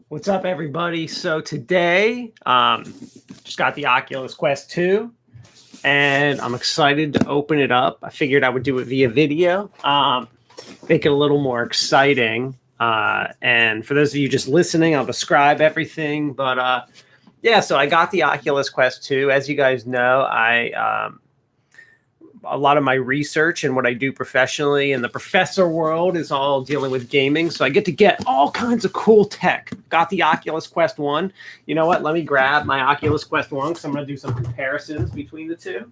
What's up, everybody? So today, just got the Oculus Quest 2, and I'm excited to open it up. I figured I would do it via video, make it a little more exciting. And for those of you just listening, I'll describe everything. But yeah, so I got the Oculus Quest 2. As you guys know, a lot of my research and what I do professionally in the professor world is all dealing with gaming. So I get to get all kinds of cool tech. Got the Oculus Quest 1. You know what? Let me grab my Oculus Quest 1 because I'm going to do some comparisons between the two.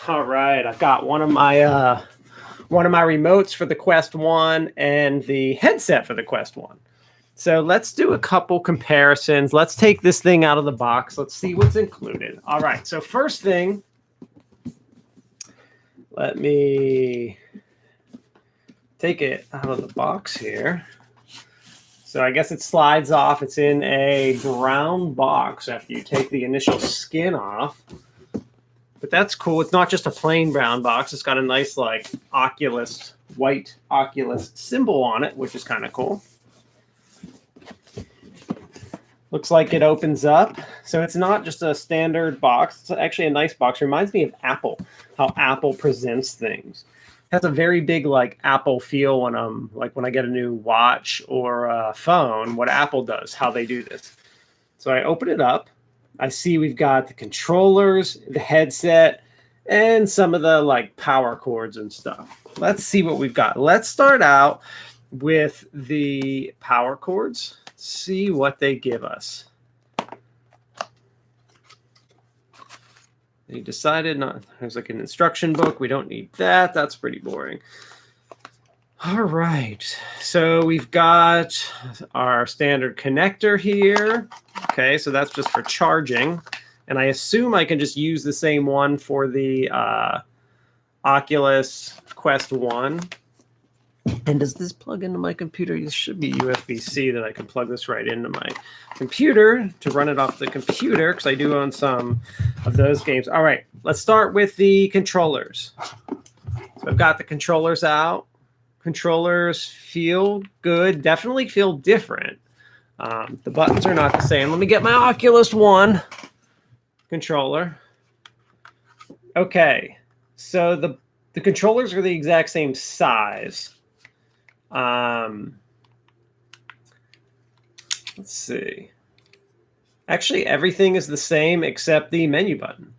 All right. I've got one of my remotes for the Quest 1 and the headset for the Quest 1. So let's do a couple comparisons. Let's take this thing out of the box. Let's see what's included. All right. So first thing, let me take it out of the box here. So I guess it slides off. It's in a brown box after you take the initial skin off. But that's cool. It's not just a plain brown box. It's got a nice like Oculus, white Oculus symbol on it, which is kind of cool. Looks like it opens up. So it's not just a standard box. It's actually a nice box. Reminds me of Apple, how Apple presents things. It has a very big like Apple feel when I get a new watch or a phone, what Apple does, how they do this. So I open it up. I see we've got the controllers, the headset, and some of the like power cords and stuff. Let's see what we've got. Let's start out with the power cords. See what they give us. They decided not. There's like an instruction book. We don't need that. That's pretty boring. All right. So we've got our standard connector here. Okay, so that's just for charging. And I assume I can just use the same one for the Oculus Quest 1. And does this plug into my computer? This should be USB-C that I can plug this right into my computer to run it off the computer because I do own some of those games. All right, let's start with the controllers. So I've got the controllers out. Controllers feel good, definitely feel different. The buttons are not the same. Let me get my Oculus 1 controller. Okay, so the controllers are the exact same size. Let's see. Actually, everything is the same except the menu button.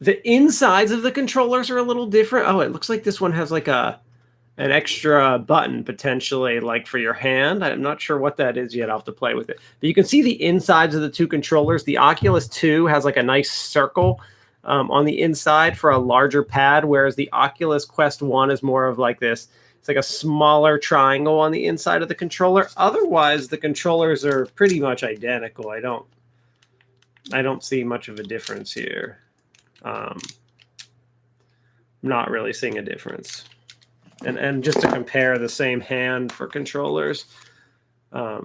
The insides of the controllers are a little different. Oh, it looks like this one has like an extra button potentially like for your hand. I'm not sure what that is yet. I'll have to play with it. But you can see the insides of the two controllers. The Oculus 2 has like a nice circle on the inside for a larger pad, whereas the Oculus Quest 1 is more of like this. It's like a smaller triangle on the inside of the controller. Otherwise, the controllers are pretty much identical. I don't see much of a difference here. I'm not really seeing a difference. And just to compare the same hand for controllers, it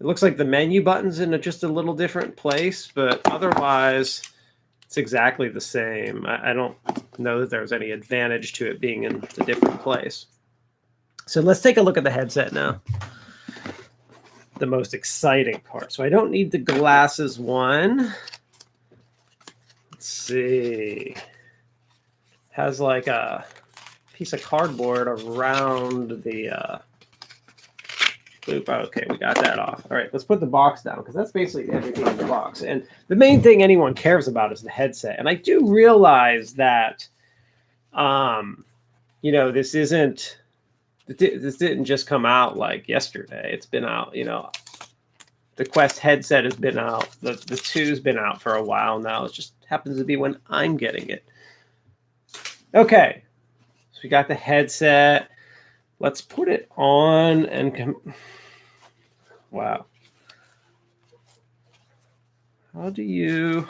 looks like the menu button's in just a little different place, but otherwise it's exactly the same. I don't know that there's any advantage to it being in a different place. So let's take a look at the headset now. The most exciting part. So I don't need the glasses one. Let's see. Has like a piece of cardboard around the loop. Okay, we got that off. All right, let's put the box down because that's basically everything in the box. And the main thing anyone cares about is the headset. And I do realize that, this didn't just come out like yesterday. It's been out, the Quest headset has been out. The 2's been out for a while now. It just happens to be when I'm getting it. Okay, so we got the headset. Let's put it on and wow. How do you,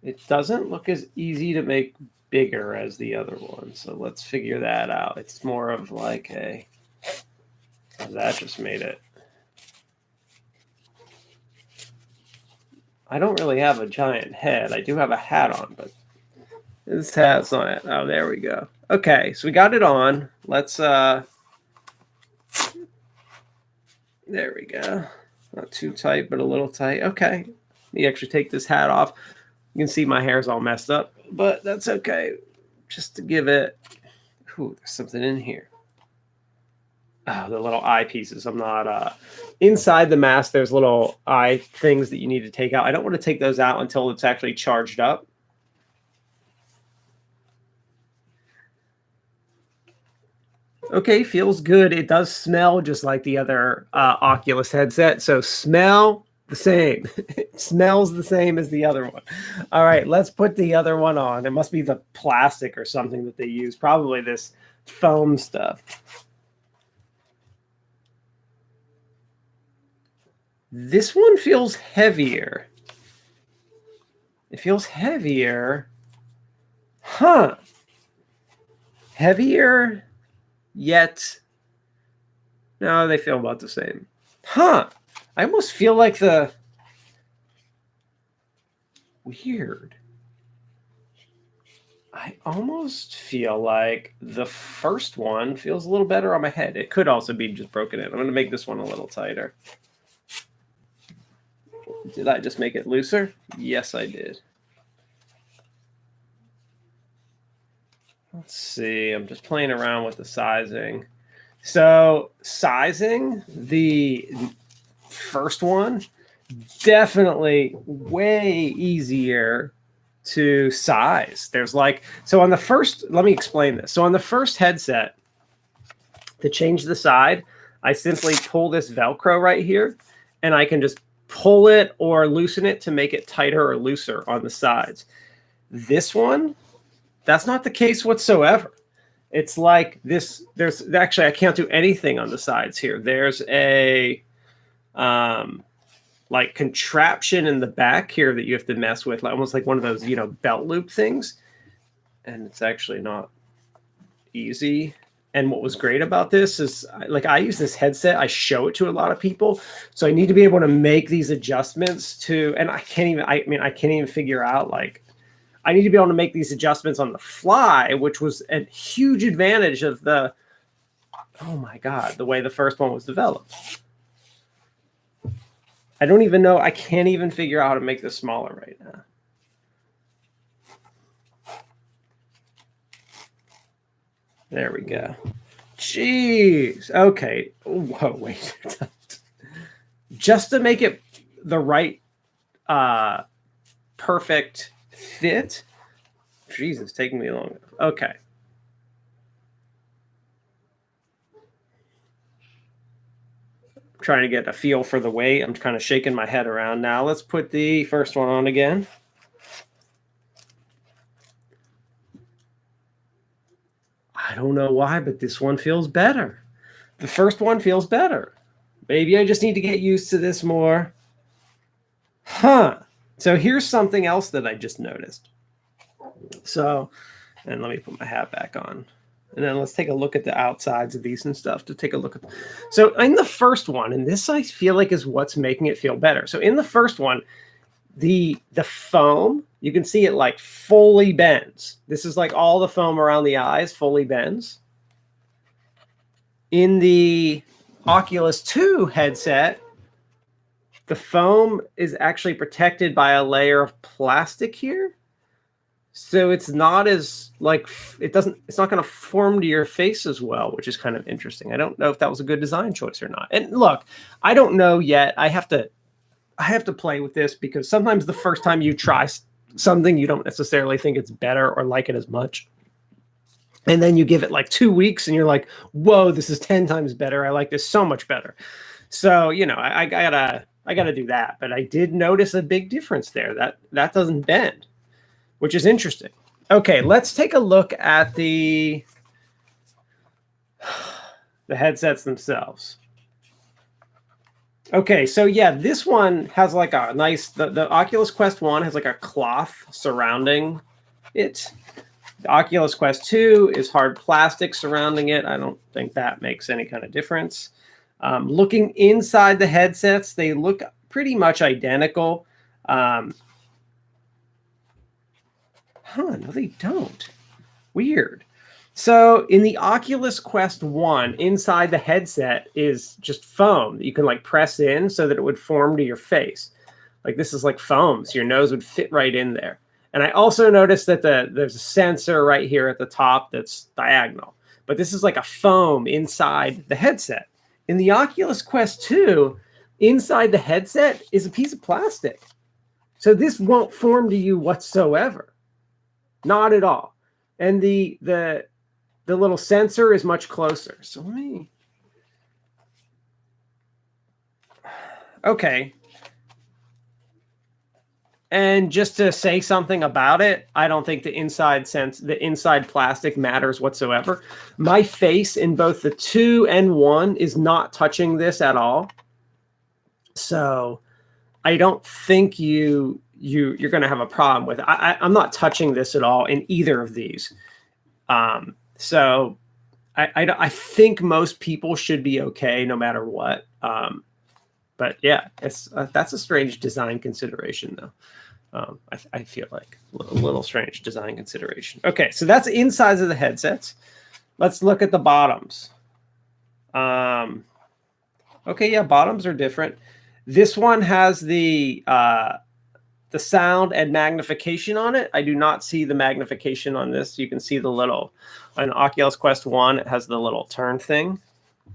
It doesn't look as easy to make bigger as the other one. So let's figure that out. It's more of like that just made it. I don't really have a giant head. I do have a hat on, but This has on it. Oh, there we go. Okay, so we got it on. Let's there we go. Not too tight, but a little tight. Okay. Let me actually take this hat off. You can see my hair's all messed up, but that's okay. Just to give it. Ooh, there's something in here. Oh, the little eye pieces. I'm not inside the mask. There's little eye things that you need to take out. I don't want to take those out until it's actually charged up. Okay, feels good. It does smell just like the other Oculus headset. So smell the same. It smells the same as the other one. All right, let's put the other one on. It must be the plastic or something that they use. Probably this foam stuff. This one feels heavier. It feels heavier. Huh. Heavier, yet no, they feel about the same. Huh. I almost feel like the weird. I almost feel like the first one feels a little better on my head. It could also be just broken in. I'm going to make this one a little tighter. Did I just make it looser? Yes, I did. Let's see. I'm just playing around with the sizing. So sizing the first one, definitely way easier to size. There's like, so on the first, let me explain this. So on the first headset, to change the side, I simply pull this Velcro right here, and I can just pull it or loosen it to make it tighter or looser on the sides. This one, that's not the case whatsoever. It's like this. There's actually, I can't do anything on the sides here. There's a like contraption in the back here that you have to mess with, like, almost like one of those, you know, belt loop things. And it's actually not easy. And what was great about this is, like, I use this headset, I show it to a lot of people. So I need to be able to make these adjustments to, and I can't even figure out, like, I need to be able to make these adjustments on the fly, which was a huge advantage of the, oh my God, the way the first one was developed. I don't even know. I can't even figure out how to make this smaller right now. There we go. Jeez. Okay. Whoa, wait. Just to make it the right perfect fit. Jesus, taking me long. Okay. Trying to get a feel for the weight. I'm kind of shaking my head around now. Let's put the first one on again. I don't know why, but this one feels better. The first one feels better. Maybe I just need to get used to this more. Huh. So here's something else that I just noticed. So, and let me put my hat back on. And then let's take a look at the outsides of these and stuff to take a look at. So in the first one, and this I feel like is what's making it feel better. So in the first one, the foam, you can see it like fully bends. This is like all the foam around the eyes fully bends. In the Oculus 2 headset, the foam is actually protected by a layer of plastic here. So it's not as like, it's not going to form to your face as well, which is kind of interesting. I don't know if that was a good design choice or not. And look, I don't know yet. I have to play with this, because sometimes the first time you try something, you don't necessarily think it's better or like it as much. And then you give it like 2 weeks and you're like, whoa, this is 10 times better. I like this so much better. So, you know, I gotta do that. But I did notice a big difference there. That doesn't bend, which is interesting. Okay, let's take a look at the headsets themselves. Okay, so yeah, this one has like a nice, the Oculus Quest 1 has like a cloth surrounding it. The Oculus Quest 2 is hard plastic surrounding it. I don't think that makes any kind of difference. Looking inside the headsets, they look pretty much identical. Huh, no, they don't. Weird. So in the Oculus Quest 1, inside the headset is just foam that you can like press in so that it would form to your face. Like this is like foam, so your nose would fit right in there. And I also noticed that there's a sensor right here at the top that's diagonal. But this is like a foam inside the headset. In the Oculus Quest 2, inside the headset is a piece of plastic. So this won't form to you whatsoever. Not at all. And the little sensor is much closer. So let me... Okay. And just to say something about it, I don't think the inside plastic matters whatsoever. My face in both the 2 and 1 is not touching this at all. So I don't think you're going to have a problem with it. I'm not touching this at all in either of these. So I think most people should be okay no matter what. But yeah, that's a strange design consideration, though. I feel like a little strange design consideration. Okay, so that's insides of the headsets. Let's look at the bottoms. Okay, yeah, bottoms are different. This one has the sound and magnification on it. I do not see the magnification on this. You can see the little, on Oculus Quest 1, it has the little turn thing.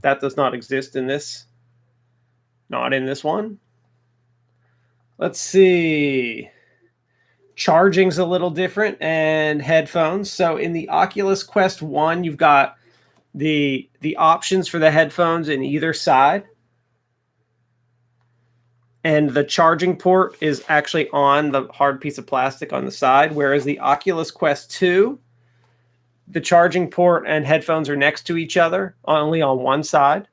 That does not exist in this. Not in this one. Let's see. Charging's a little different, and headphones. So in the Oculus Quest 1, you've got the options for the headphones in either side. And the charging port is actually on the hard piece of plastic on the side, whereas the Oculus Quest 2, the charging port and headphones are next to each other, only on one side.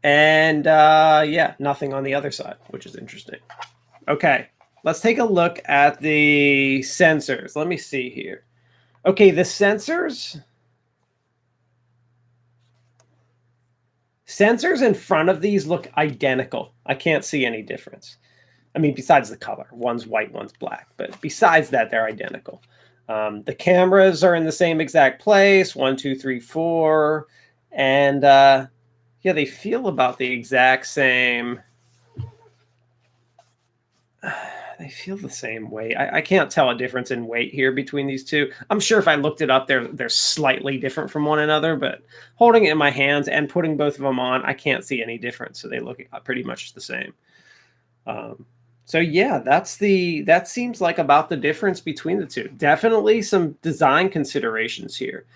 Yeah, nothing on the other side, which is interesting. Okay, let's take a look at the sensors. Let me see here. Okay, the sensors in front of these look identical. I can't see any difference. I mean, besides the color. One's white, one's black. But besides that, they're identical. The cameras are in the same exact place. 1, 2, 3, 4. And yeah, they feel about the exact same. They feel the same weight. I can't tell a difference in weight here between these two. I'm sure if I looked it up, they're slightly different from one another, but holding it in my hands and putting both of them on, I can't see any difference. So they look pretty much the same. So yeah, that seems like about the difference between the two. Definitely some design considerations here.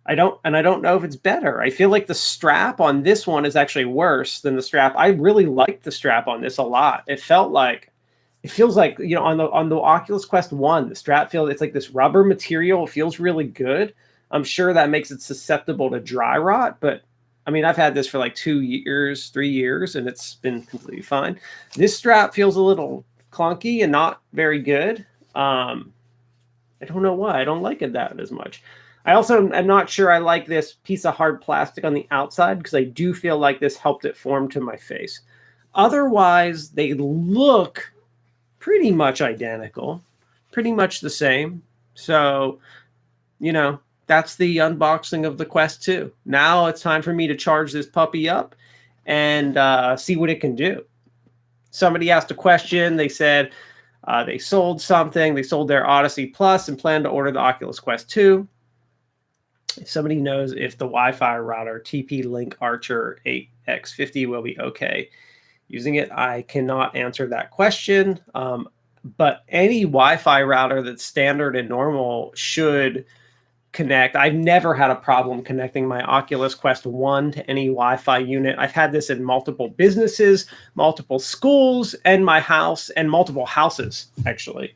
I don't know if it's better. I feel like the strap on this one is actually worse than the strap. I really liked the strap on this a lot. It feels like, you know, on the Oculus Quest 1, the strap it's like this rubber material. It feels really good. I'm sure that makes it susceptible to dry rot, but I mean, I've had this for like 2 years, 3 years, and it's been completely fine. This strap feels a little clunky and not very good. I don't know why. I don't like it that as much. I also am not sure I like this piece of hard plastic on the outside because I do feel like this helped it form to my face. Otherwise, they look pretty much identical, pretty much the same. So, you know, that's the unboxing of the Quest 2. Now it's time for me to charge this puppy up and see what it can do. Somebody asked a question. They said they sold something. They sold their Odyssey Plus and plan to order the Oculus Quest 2. If somebody knows if the Wi-Fi router TP-Link Archer 8X50 will be okay using it, I cannot answer that question. But any Wi-Fi router that's standard and normal should connect. I've never had a problem connecting my Oculus Quest 1 to any Wi-Fi unit. I've had this in multiple businesses, multiple schools, and my house, and multiple houses, actually.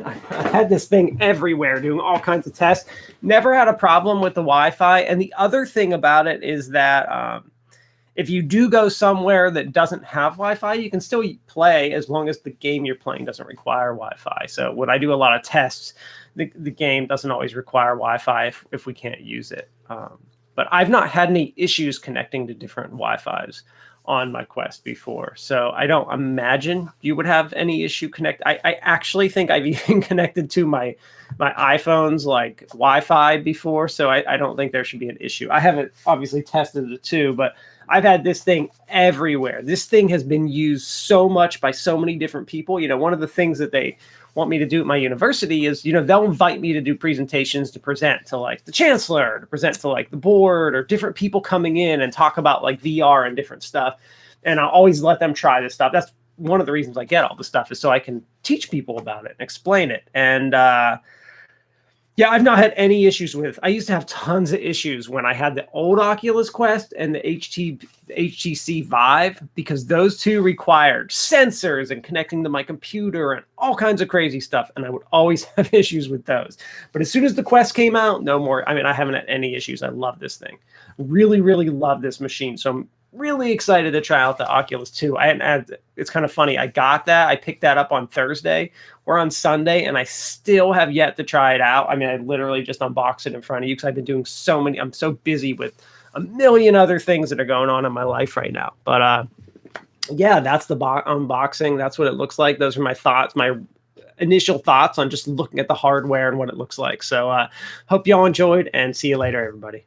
I had this thing everywhere doing all kinds of tests. Never had a problem with the Wi-Fi. And the other thing about it is that if you do go somewhere that doesn't have Wi-Fi, you can still play as long as the game you're playing doesn't require Wi-Fi. So when I do a lot of tests, the game doesn't always require Wi-Fi if we can't use it. But I've not had any issues connecting to different Wi-Fis on my Quest before. So I don't imagine you would have any issue I actually think I've even connected to my iPhone's like Wi-Fi before. So I don't think there should be an issue. I haven't obviously tested the two, but I've had this thing everywhere. This thing has been used so much by so many different people. You know, one of the things that they want me to do at my university is, you know, they'll invite me to do presentations, to present to like the chancellor, to present to like the board, or different people coming in and talk about like VR and different stuff. And I'll always let them try this stuff. That's one of the reasons I get all the stuff, is so I can teach people about it and explain it. And yeah, I've not had any issues with. I used to have tons of issues when I had the old Oculus Quest and the HTC Vive, because those two required sensors and connecting to my computer and all kinds of crazy stuff. And I would always have issues with those. But as soon as the Quest came out, no more. I mean, I haven't had any issues. I love this thing. Really, really love this machine. So I'm really excited to try out the Oculus 2. It's kind of funny. I picked that up on Thursday or on Sunday, and I still have yet to try it out. I mean, I literally just unboxed it in front of you because I've been doing I'm so busy with a million other things that are going on in my life right now. But yeah, that's the unboxing. That's what it looks like. Those are my thoughts, my initial thoughts on just looking at the hardware and what it looks like. So hope y'all enjoyed, and see you later, everybody.